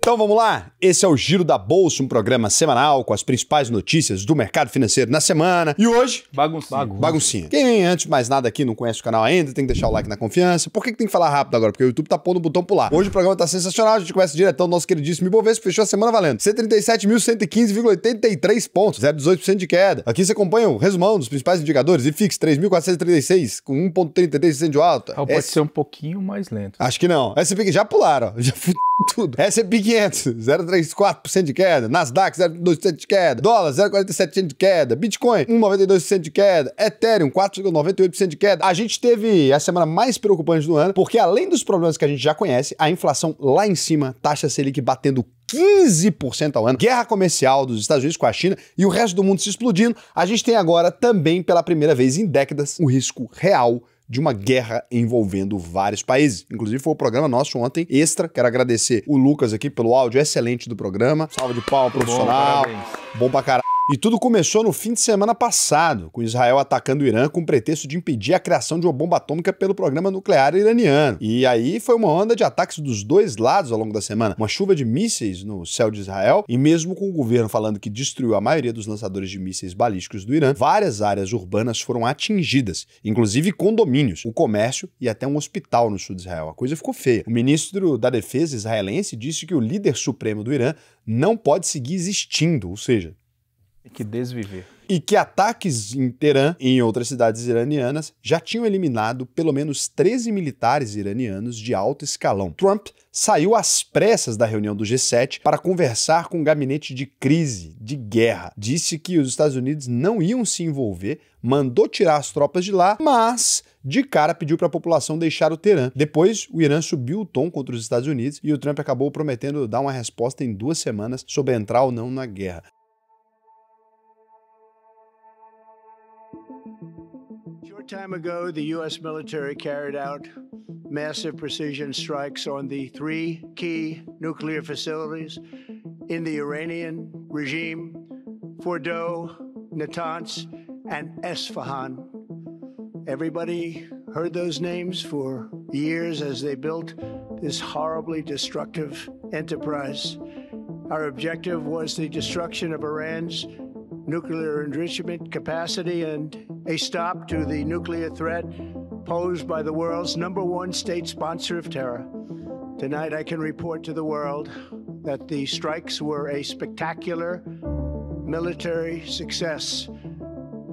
Então vamos lá, esse é o Giro da Bolsa, um programa semanal com as principais notícias do mercado financeiro na semana. E hoje... Baguncinha. Quem, antes de mais nada aqui, não conhece o canal ainda, tem que deixar o like na confiança. Por que tem que falar rápido agora? Porque o YouTube tá pondo o botão pular. Hoje o programa tá sensacional, a gente começa diretão do nosso queridíssimo Ibovespa, fechou a semana valendo 137.115,83 pontos, 0,18% de queda. Aqui você acompanha o resumão dos principais indicadores, IFIX 3.436, com 1,33% de alta. Pode ser um pouquinho mais lento. Acho que não. S&P já pularam, ó. Já tudo. S&P 500, 0,34% de queda. Nasdaq, 0,2% de queda. Dólar, 0,47% de queda. Bitcoin, 1,92% de queda. Ethereum, 4,98% de queda. A gente teve a semana mais preocupante do ano, porque além dos problemas que a gente já conhece, a inflação lá em cima, taxa Selic batendo 15% ao ano, guerra comercial dos Estados Unidos com a China e o resto do mundo se explodindo, a gente tem agora também, pela primeira vez em décadas, o risco real de uma guerra envolvendo vários países. Inclusive foi o programa nosso ontem, extra. Quero agradecer o Lucas aqui pelo áudio excelente do programa. Salve de palma, profissional. Bom pra caralho. E tudo começou no fim de semana passado, com Israel atacando o Irã com o pretexto de impedir a criação de uma bomba atômica pelo programa nuclear iraniano. E aí foi uma onda de ataques dos dois lados ao longo da semana. Uma chuva de mísseis no céu de Israel, e mesmo com o governo falando que destruiu a maioria dos lançadores de mísseis balísticos do Irã, várias áreas urbanas foram atingidas, inclusive condomínios, o comércio e até um hospital no sul de Israel. A coisa ficou feia. O ministro da Defesa israelense disse que o líder supremo do Irã não pode seguir existindo, ou seja, tem que desviver. E que ataques em Teherã e em outras cidades iranianas já tinham eliminado pelo menos 13 militares iranianos de alto escalão. Trump saiu às pressas da reunião do G7 para conversar com o gabinete de crise, de guerra. Disse que os Estados Unidos não iam se envolver, mandou tirar as tropas de lá, mas de cara pediu para a população deixar o Teherã. Depois, o Irã subiu o tom contra os Estados Unidos e o Trump acabou prometendo dar uma resposta em 2 semanas sobre entrar ou não na guerra. Short time ago, the U.S. military carried out massive precision strikes on the 3 key nuclear facilities in the Iranian regime: Fordow, Natanz, and Esfahan. Everybody heard those names for years as they built this horribly destructive enterprise. Our objective was the destruction of Iran's nuclear enrichment capacity and a stop to the nuclear threat posed by the world's #1 state sponsor of terror. Tonight, I can report to the world that the strikes were a spectacular military success.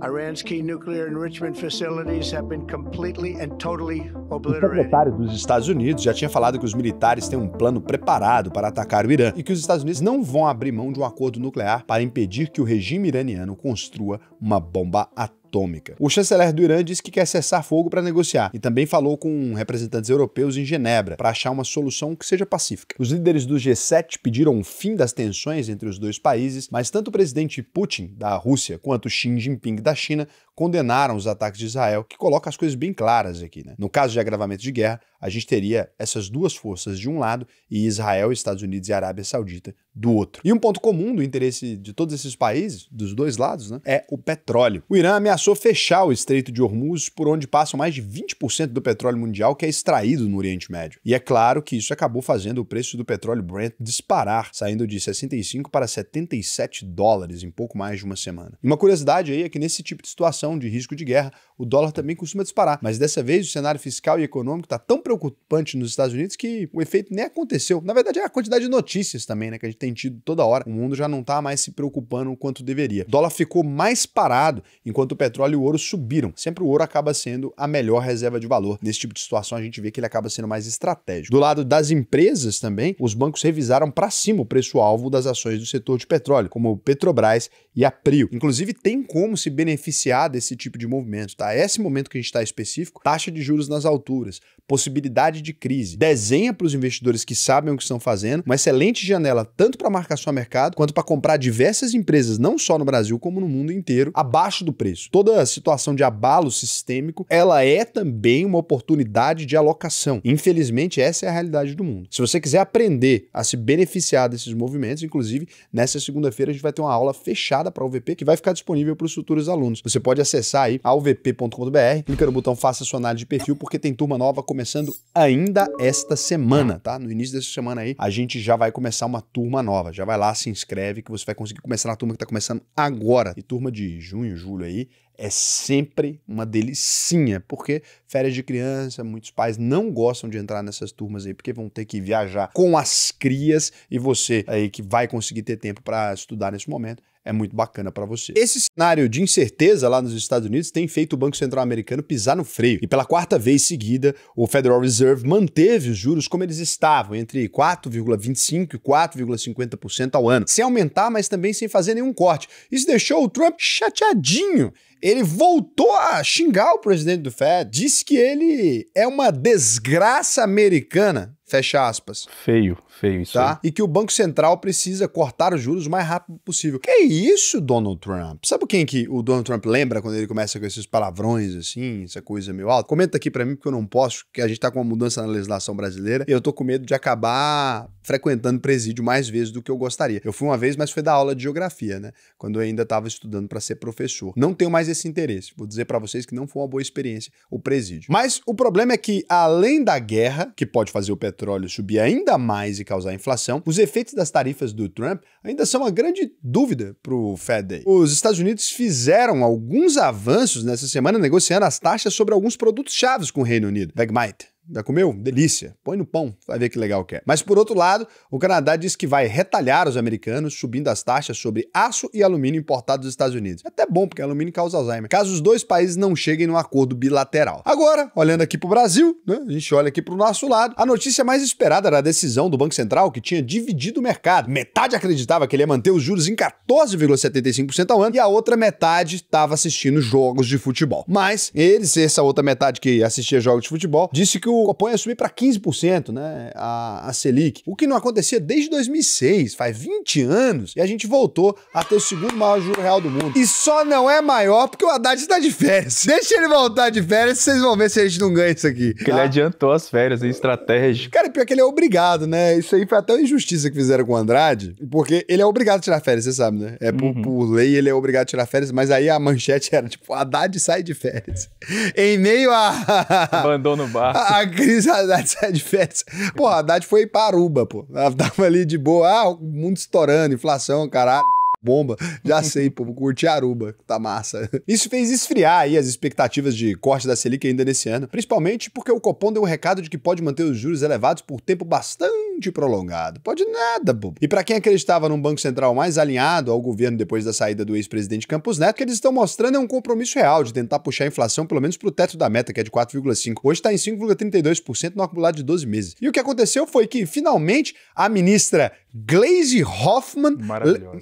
Iran's key nuclear enrichment facilities have been completely and totally obliterated. O secretário dos Estados Unidos já tinha falado que os militares têm um plano preparado para atacar o Irã e que os Estados Unidos não vão abrir mão de um acordo nuclear para impedir que o regime iraniano construa uma bomba atômica. O chanceler do Irã disse que quer cessar fogo para negociar e também falou com representantes europeus em Genebra para achar uma solução que seja pacífica. Os líderes do G7 pediram um fim das tensões entre os dois países, mas tanto o presidente Putin, da Rússia, quanto Xi Jinping, da China, condenaram os ataques de Israel, que coloca as coisas bem claras aqui, né? No caso de agravamento de guerra, a gente teria essas duas forças de um lado e Israel, Estados Unidos e Arábia Saudita do outro. E um ponto comum do interesse de todos esses países, dos dois lados, né, é o petróleo. O Irã ameaçou fechar o Estreito de Hormuz, por onde passam mais de 20% do petróleo mundial que é extraído no Oriente Médio. E é claro que isso acabou fazendo o preço do petróleo Brent disparar, saindo de 65 para 77 dólares em pouco mais de uma semana. E uma curiosidade aí é que nesse tipo de situação de risco de guerra, o dólar também costuma disparar, mas dessa vez o cenário fiscal e econômico está tão preocupante nos Estados Unidos que o efeito nem aconteceu. Na verdade é a quantidade de notícias também, né, que a gente tem tido toda hora. O mundo já não está mais se preocupando o quanto deveria. O dólar ficou mais parado enquanto o petróleo e o ouro subiram. Sempre o ouro acaba sendo a melhor reserva de valor. Nesse tipo de situação a gente vê que ele acaba sendo mais estratégico. Do lado das empresas também, os bancos revisaram para cima o preço-alvo das ações do setor de petróleo, como Petrobras e a Prio. Inclusive tem como se beneficiar desse tipo de movimento, tá? Esse momento que a gente está específico, taxa de juros nas alturas, possibilidade de crise, desenha para os investidores que sabem o que estão fazendo, uma excelente janela tanto para marcação a mercado, quanto para comprar diversas empresas, não só no Brasil, como no mundo inteiro, abaixo do preço. Toda a situação de abalo sistêmico, ela é também uma oportunidade de alocação. Infelizmente, essa é a realidade do mundo. Se você quiser aprender a se beneficiar desses movimentos, inclusive, nessa segunda-feira a gente vai ter uma aula fechada para a UVP, que vai ficar disponível para os futuros alunos. Você pode acessar aí a uvp.com.br, clica no botão Faça sua análise de perfil, porque tem turma nova começando começando ainda esta semana, tá? No início dessa semana aí, a gente já vai começar uma turma nova. Já vai lá, se inscreve que você vai conseguir começar na turma que tá começando agora. E turma de junho, julho aí, é sempre uma delicinha, porque férias de criança, muitos pais não gostam de entrar nessas turmas aí, porque vão ter que viajar com as crias, e você aí que vai conseguir ter tempo para estudar nesse momento, é muito bacana para você. Esse cenário de incerteza lá nos Estados Unidos tem feito o Banco Central americano pisar no freio. E pela quarta vez seguida, o Federal Reserve manteve os juros como eles estavam, entre 4,25% e 4,50% ao ano. Sem aumentar, mas também sem fazer nenhum corte. Isso deixou o Trump chateadinho. Ele voltou a xingar o presidente do Fed, disse que ele é uma desgraça americana, fecha aspas. Feio isso tá? aí. E que o Banco Central precisa cortar os juros o mais rápido possível. Que isso, Donald Trump? Sabe quem que o Donald Trump lembra quando ele começa com esses palavrões assim, essa coisa meio alta? Comenta aqui pra mim, porque eu não posso, porque a gente tá com uma mudança na legislação brasileira e eu tô com medo de acabar frequentando presídio mais vezes do que eu gostaria. Eu fui uma vez, mas foi dar aula de geografia, né? Quando eu ainda tava estudando pra ser professor. Não tenho mais esse interesse. Vou dizer pra vocês que não foi uma boa experiência o presídio. Mas o problema é que, além da guerra, que pode fazer o petróleo subir ainda mais e causar inflação, os efeitos das tarifas do Trump ainda são uma grande dúvida para o Fed Day. Os Estados Unidos fizeram alguns avanços nessa semana negociando as taxas sobre alguns produtos chaves com o Reino Unido. Vegemite. Já comeu? Delícia. Põe no pão, vai ver que legal que é. Mas por outro lado, o Canadá diz que vai retalhar os americanos, subindo as taxas sobre aço e alumínio importados dos Estados Unidos. É até bom, porque alumínio causa Alzheimer. Caso os dois países não cheguem num acordo bilateral. Agora, olhando aqui pro Brasil, né, a gente olha aqui pro nosso lado, a notícia mais esperada era a decisão do Banco Central, que tinha dividido o mercado. Metade acreditava que ele ia manter os juros em 14,75% ao ano, e a outra metade estava assistindo jogos de futebol. Mas essa outra metade que assistia jogos de futebol, disse que o Copom ia subir para 15%, né, a Selic, o que não acontecia desde 2006, faz 20 anos, e a gente voltou a ter o segundo maior juro real do mundo. E só não é maior porque o Haddad está de férias. Deixa ele voltar de férias, vocês vão ver se a gente não ganha isso aqui. Porque ele adiantou as férias em estratégia. Cara, pior que ele é obrigado, né? Isso aí foi até uma injustiça que fizeram com o Andrade, porque ele é obrigado a tirar férias, você sabe, né? Por lei ele é obrigado a tirar férias, mas aí a manchete era tipo, Haddad sai de férias. Em meio a... Abandono o barco. A crise, Haddad sai de férias. Pô, a Haddad foi para Aruba, pô. Ela tava ali de boa, o mundo estourando, inflação, caralho. Bomba, já sei, pô, vou curtir Aruba, tá massa. Isso fez esfriar aí as expectativas de corte da Selic ainda nesse ano, principalmente porque o Copom deu um recado de que pode manter os juros elevados por tempo bastante prolongado. Pode nada, bobo. E pra quem acreditava num Banco Central mais alinhado ao governo depois da saída do ex-presidente Campos Neto, o que eles estão mostrando é um compromisso real de tentar puxar a inflação pelo menos pro teto da meta, que é de 4,5%. Hoje tá em 5,32% no acumulado de 12 meses. E o que aconteceu foi que, finalmente, a ministra Gleisi Hoffmann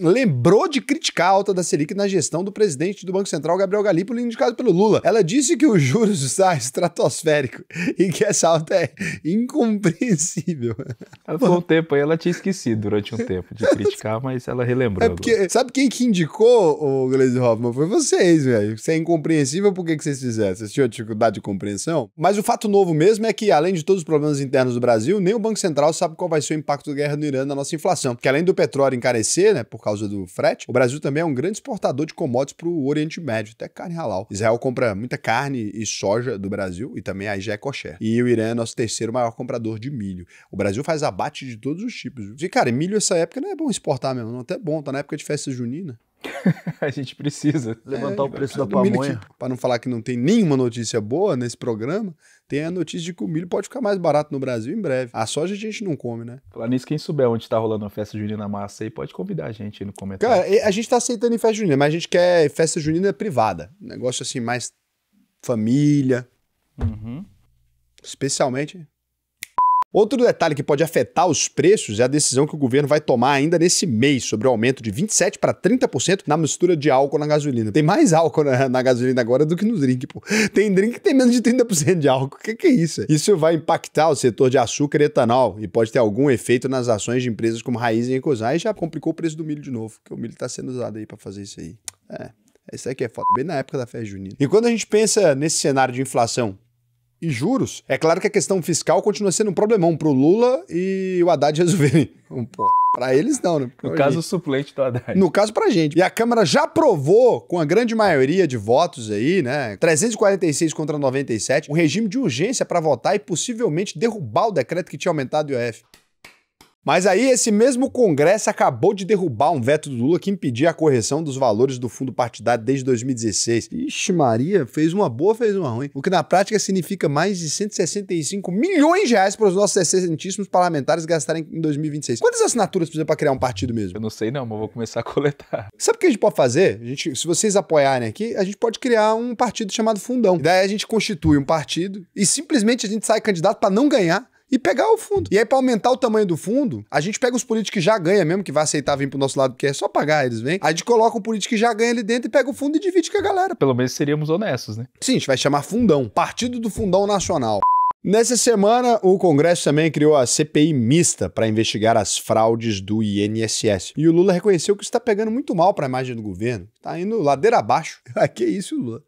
lembrou de criticar a alta da Selic na gestão do presidente do Banco Central, Gabriel Galípolo, indicado pelo Lula. Ela disse que os juros está estratosférico e que essa alta é incompreensível. Por um tempo aí, ela tinha esquecido durante um tempo de criticar, mas ela relembrou. É porque, sabe quem que indicou o Gleisi Hoffmann? Foi vocês, velho. Se é incompreensível, por que vocês fizeram? Vocês tinham dificuldade de compreensão? Mas o fato novo mesmo é que, além de todos os problemas internos do Brasil, nem o Banco Central sabe qual vai ser o impacto da guerra no Irã na nossa inflação. Porque além do petróleo encarecer, né, por causa do frete, o Brasil também é um grande exportador de commodities para o Oriente Médio, até carne halal. Israel compra muita carne e soja do Brasil e também aí já é kosher. E o Irã é nosso terceiro maior comprador de milho. O Brasil faz abate de todos os tipos. E, cara, milho essa época não é bom exportar mesmo, não. Até bom, tá na época de festa junina. A gente precisa levantar o preço da pamonha. Para não falar que não tem nenhuma notícia boa nesse programa, tem a notícia de que o milho pode ficar mais barato no Brasil em breve. A soja a gente não come, né? Falar nisso, quem souber onde tá rolando uma festa junina massa aí, pode convidar a gente aí no comentário. Cara, a gente tá aceitando em festa junina, mas a gente quer festa junina privada. Um negócio assim, mais família. Especialmente... Outro detalhe que pode afetar os preços é a decisão que o governo vai tomar ainda nesse mês sobre o aumento de 27% para 30% na mistura de álcool na gasolina. Tem mais álcool na gasolina agora do que no drink, pô. Tem drink que tem menos de 30% de álcool. O que é isso? Isso vai impactar o setor de açúcar e etanol e pode ter algum efeito nas ações de empresas como Raízen e Ecosai e já complicou o preço do milho de novo, porque o milho tá sendo usado aí para fazer isso aí. Isso aí que é foda, bem na época da festa junina. E quando a gente pensa nesse cenário de inflação e juros, é claro que a questão fiscal continua sendo um problemão pro Lula e o Haddad resolverem. Pra eles não, né? No caso, o suplente do Haddad. No caso, pra gente. E a Câmara já aprovou, com a grande maioria de votos aí, né? 346 contra 97, um regime de urgência pra votar e possivelmente derrubar o decreto que tinha aumentado o IOF. Mas aí esse mesmo Congresso acabou de derrubar um veto do Lula que impedia a correção dos valores do fundo partidário desde 2016. Ixi Maria, fez uma boa, fez uma ruim. O que na prática significa mais de 165 milhões de reais para os nossos excelentíssimos parlamentares gastarem em 2026. Quantas assinaturas precisa para criar um partido mesmo? Eu não sei não, mas vou começar a coletar. Sabe o que a gente pode fazer? Se vocês apoiarem aqui, a gente pode criar um partido chamado Fundão. Daí a gente constitui um partido e simplesmente a gente sai candidato para não ganhar e pegar o fundo. E aí, pra aumentar o tamanho do fundo, a gente pega os políticos que já ganham mesmo, que vai aceitar vir pro nosso lado, porque é só pagar, eles vêm. A gente coloca o político que já ganha ali dentro e pega o fundo e divide com a galera. Pelo menos seríamos honestos, né? Sim, a gente vai chamar Fundão. Partido do Fundão Nacional. Nessa semana, o Congresso também criou a CPI mista para investigar as fraudes do INSS. E o Lula reconheceu que isso tá pegando muito mal pra imagem do governo. Tá indo ladeira abaixo. Que isso, Lula?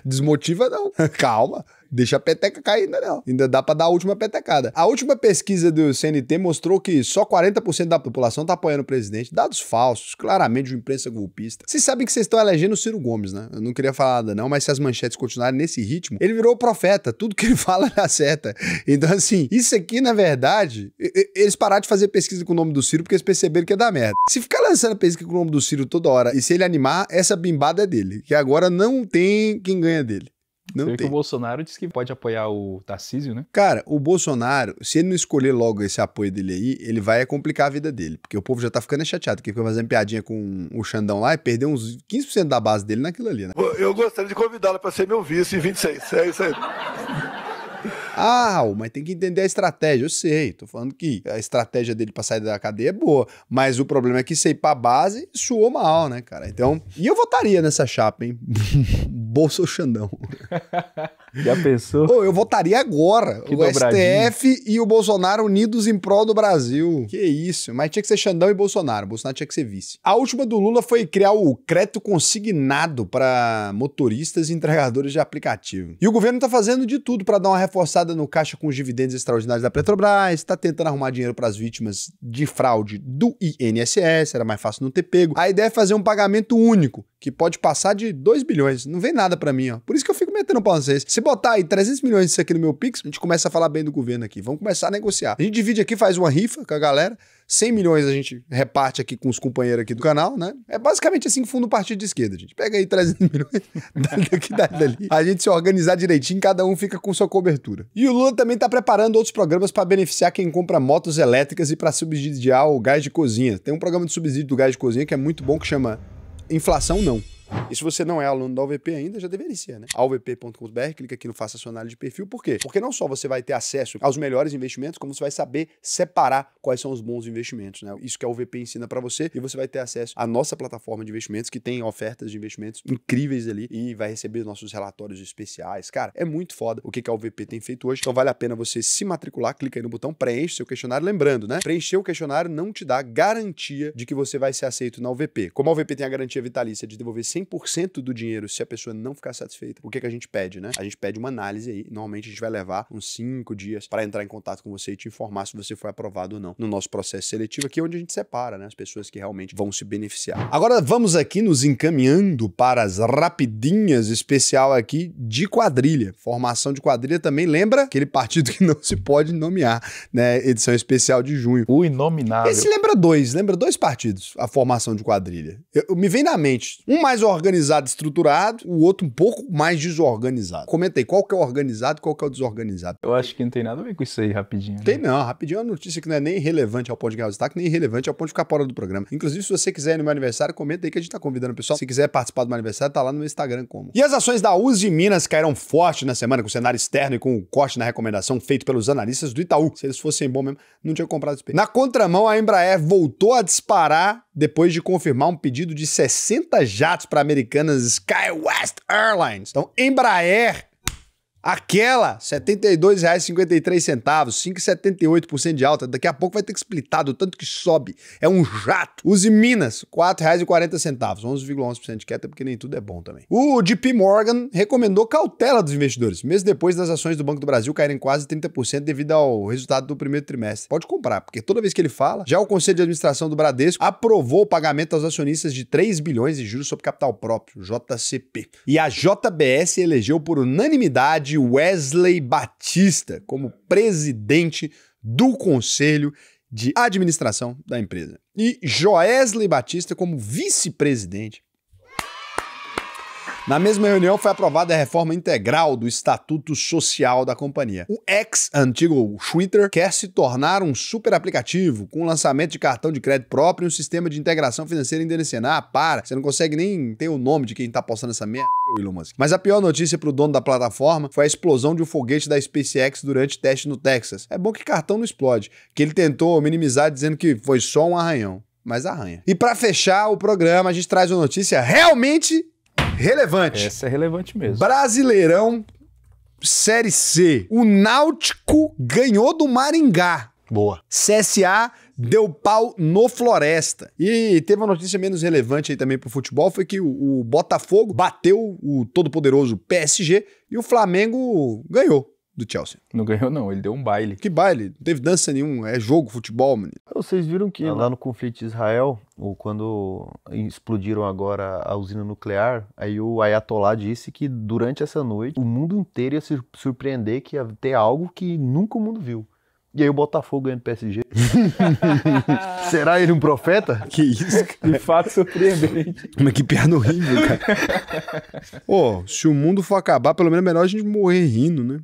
Desmotiva não. Calma. Deixa a peteca cair ainda não. Ainda dá pra dar a última petecada. A última pesquisa do CNT mostrou que só 40% da população tá apoiando o presidente. Dados falsos, claramente de uma imprensa golpista. Vocês sabem que vocês estão elegendo o Ciro Gomes, né? Eu não queria falar nada não, mas se as manchetes continuarem nesse ritmo, ele virou profeta. Tudo que ele fala ele acerta. Então assim, isso aqui na verdade, eles pararam de fazer pesquisa com o nome do Ciro porque eles perceberam que ia dar merda. Se ficar lançando pesquisa com o nome do Ciro toda hora e se ele animar, essa bimbada é dele. Que agora não tem quem ganha dele. Não tem. Que o Bolsonaro disse que pode apoiar o Tarcísio, né? Cara, o Bolsonaro, se ele não escolher logo esse apoio dele aí, ele vai complicar a vida dele. Porque o povo já tá ficando chateado, porque fica fazendo piadinha com o Xandão lá e perdeu uns 15% da base dele naquilo ali, né? Eu gostaria de convidá-lo para ser meu vice em 26. É isso aí. Ah, mas tem que entender a estratégia. Eu sei, tô falando que a estratégia dele pra sair da cadeia é boa, mas o problema é que isso aí pra base soou mal, né, cara? Então, e eu votaria nessa chapa, hein? Bolsa ou Xandão? Já pensou? Pô, eu votaria agora. Que o dobradinha. STF e o Bolsonaro unidos em prol do Brasil. Que isso, mas tinha que ser Xandão e Bolsonaro. Bolsonaro tinha que ser vice. A última do Lula foi criar o crédito consignado para motoristas e entregadores de aplicativo. E o governo tá fazendo de tudo para dar uma reforçada no caixa com os dividendos extraordinários da Petrobras, tá tentando arrumar dinheiro para as vítimas de fraude do INSS, era mais fácil não ter pego. A ideia é fazer um pagamento único, que pode passar de 2 bilhões. Não vem nada pra mim, ó. Por isso que eu fico metendo pau vocês. Se botar aí 300 milhões disso aqui no meu Pix, a gente começa a falar bem do governo aqui. Vamos começar a negociar. A gente divide aqui, faz uma rifa com a galera. 100 milhões a gente reparte aqui com os companheiros aqui do canal, né? É basicamente assim que funda um partido de esquerda, gente. Pega aí 300 milhões daqui, dali. A gente se organizar direitinho, cada um fica com sua cobertura. E o Lula também tá preparando outros programas para beneficiar quem compra motos elétricas e para subsidiar o gás de cozinha. Tem um programa de subsídio do gás de cozinha que é muito bom, que chama Inflação Não. E se você não é aluno da UVP ainda, já deveria ser, né? alvp.com.br, clica aqui no Faça Sua Análise de Perfil. Por quê? Porque não só você vai ter acesso aos melhores investimentos, como você vai saber separar quais são os bons investimentos, né? Isso que a UVP ensina pra você, e você vai ter acesso à nossa plataforma de investimentos, que tem ofertas de investimentos incríveis ali, e vai receber nossos relatórios especiais. Cara, é muito foda o que a UVP tem feito hoje, então vale a pena você se matricular, clica aí no botão, preenche seu questionário. Lembrando, né? Preencher o questionário não te dá garantia de que você vai ser aceito na UVP. Como a UVP tem a garantia vitalícia de devolver 100% do dinheiro se a pessoa não ficar satisfeita, o que a gente pede, né? A gente pede uma análise aí. Normalmente a gente vai levar uns 5 dias para entrar em contato com você e te informar se você foi aprovado ou não no nosso processo seletivo, aqui onde a gente separa, né? As pessoas que realmente vão se beneficiar. Agora vamos aqui nos encaminhando para as rapidinhas especial aqui de quadrilha. Formação de quadrilha também lembra aquele partido que não se pode nomear, né? Edição especial de junho. O inominável. Esse lembra dois partidos, a formação de quadrilha. Me vem na mente, um mais organizado, estruturado, o outro um pouco mais desorganizado. Comenta aí, qual que é o organizado e qual que é o desorganizado? Eu acho que não tem nada a ver com isso aí, rapidinho. Né? Tem não, rapidinho é uma notícia que não é nem relevante ao ponto de ganhar o destaque, nem relevante ao ponto de ficar fora do programa. Inclusive, se você quiser ir no meu aniversário, comenta aí que a gente tá convidando o pessoal. Se quiser participar do meu aniversário, tá lá no meu Instagram como. E as ações da Uzi Minas caíram forte na semana, com o cenário externo e com o corte na recomendação feito pelos analistas do Itaú. Se eles fossem bom mesmo, não tinha comprado esse peito. Na contramão, a Embraer voltou a disparar depois de confirmar um pedido de 60 jatos para a Americanas SkyWest Airlines. Então, Embraer Aquela, R$ 72,53, 5,78% de alta. Daqui a pouco vai ter que explitar do tanto que sobe. É um jato. Use Minas, R$ 4,40, 11,11% de queda, porque nem tudo é bom também. O JP Morgan recomendou cautela dos investidores, mesmo depois das ações do Banco do Brasil caírem quase 30% devido ao resultado do primeiro trimestre. Pode comprar, porque toda vez que ele fala, já o Conselho de Administração do Bradesco aprovou o pagamento aos acionistas de 3 bilhões de juros sobre capital próprio, JCP. E a JBS elegeu por unanimidade Wesley Batista como presidente do Conselho de Administração da empresa. E Joesley Batista como vice-presidente. Na mesma reunião foi aprovada a reforma integral do Estatuto Social da companhia. O ex-antigo Twitter quer se tornar um super aplicativo com o lançamento de cartão de crédito próprio e um sistema de integração financeira indonesiana. Ah, para! Você não consegue nem ter o nome de quem tá postando essa merda, Elon Musk. Mas a pior notícia pro dono da plataforma foi a explosão de um foguete da SpaceX durante teste no Texas. É bom que cartão não explode, que ele tentou minimizar dizendo que foi só um arranhão. Mas arranha. E pra fechar o programa, a gente traz uma notícia realmente relevante. Essa é relevante mesmo. Brasileirão Série C. O Náutico ganhou do Maringá. Boa. CSA deu pau no Floresta. E teve uma notícia menos relevante aí também pro futebol, foi que o Botafogo bateu o todo-poderoso PSG e o Flamengo ganhou do Chelsea. Não ganhou não, ele deu um baile. Que baile? Não teve dança nenhum, é jogo, futebol, menino. Vocês viram que lá no conflito de Israel, quando explodiram agora a usina nuclear, aí o Ayatollah disse que durante essa noite o mundo inteiro ia se surpreender que ia ter algo que nunca o mundo viu. E aí o Botafogo ganha do PSG. Será ele um profeta? Que isso, cara. De fato surpreendente. Mas que piada horrível, cara. Ô, se o mundo for acabar, pelo menos é melhor a gente morrer rindo, né?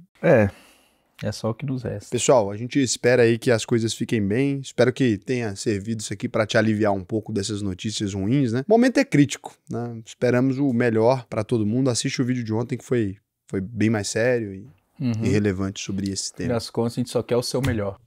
É só o que nos resta. Pessoal, a gente espera aí que as coisas fiquem bem. Espero que tenha servido isso aqui para te aliviar um pouco dessas notícias ruins, né? O momento é crítico, né? Esperamos o melhor para todo mundo. Assiste o vídeo de ontem que foi bem mais sério e relevante sobre esse tema. Nas contas, a gente só quer o seu melhor.